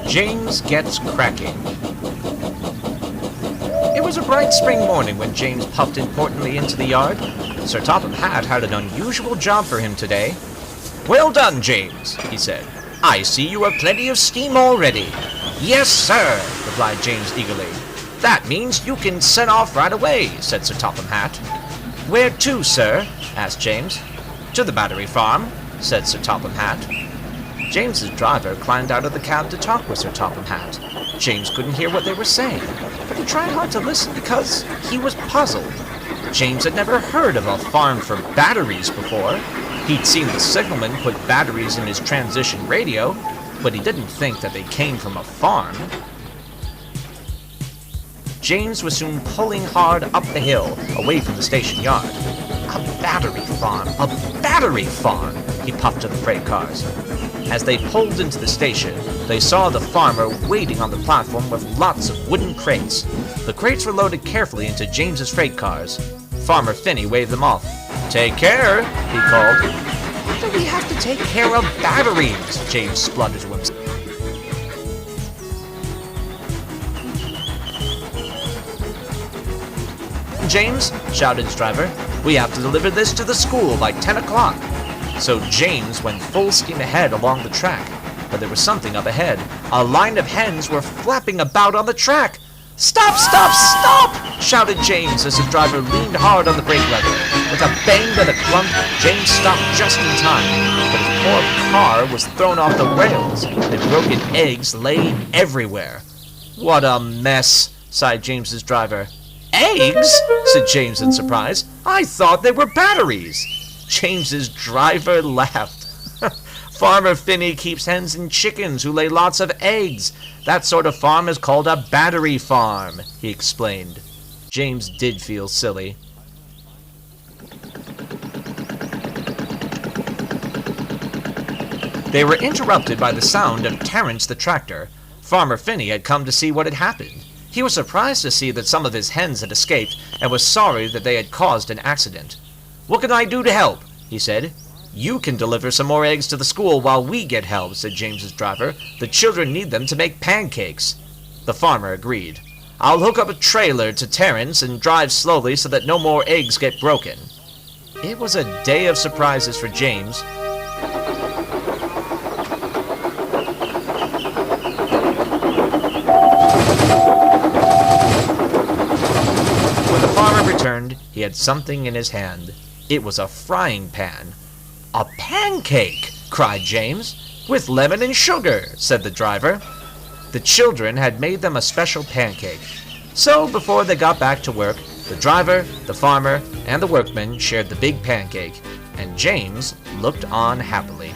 James Gets Cracking. It was a bright spring morning when James puffed importantly into the yard. Sir Topham Hatt had an unusual job for him today. "Well done, James," he said. "I see you have plenty of steam already." "Yes, sir," replied James eagerly. "That means you can set off right away," said Sir Topham Hatt. "Where to, sir?" asked James. "To the Battery Farm," said Sir Topham Hatt. James's driver climbed out of the cab to talk with Sir Topham Hatt. James couldn't hear what they were saying, but he tried hard to listen because he was puzzled. James had never heard of a farm for batteries before. He'd seen the signalman put batteries in his transition radio, but he didn't think that they came from a farm. James was soon pulling hard up the hill, away from the station yard. A battery farm, he puffed to the freight cars. As they pulled into the station, they saw the farmer waiting on the platform with lots of wooden crates. The crates were loaded carefully into James's freight cars. Farmer Finney waved them off. "Take care," he called. "Why do we have to take care of batteries?" James spluttered to himself. "James," shouted his driver, "we have to deliver this to the school by 10 o'clock. So James went full steam ahead along the track. But there was something up ahead. A line of hens were flapping about on the track. "Stop, stop, stop!" shouted James as his driver leaned hard on the brake lever. With a bang and a clunk, James stopped just in time. But his poor car was thrown off the rails. The broken eggs lay everywhere. "What a mess," sighed James's driver. "Eggs?" said James in surprise. "I thought they were batteries." James's driver laughed. "Farmer Finney keeps hens and chickens who lay lots of eggs. That sort of farm is called a battery farm," he explained. James did feel silly. They were interrupted by the sound of Terence the tractor. Farmer Finney had come to see what had happened. He was surprised to see that some of his hens had escaped and was sorry that they had caused an accident. "What can I do to help?" he said. "You can deliver some more eggs to the school while we get help," said James's driver. "The children need them to make pancakes." The farmer agreed. "I'll hook up a trailer to Terence and drive slowly so that no more eggs get broken." It was a day of surprises for James. When the farmer returned, he had something in his hand. It was a frying pan. "A pancake!" cried James. "With lemon and sugar," said the driver. The children had made them a special pancake. So before they got back to work, the driver, the farmer, and the workmen shared the big pancake, and James looked on happily.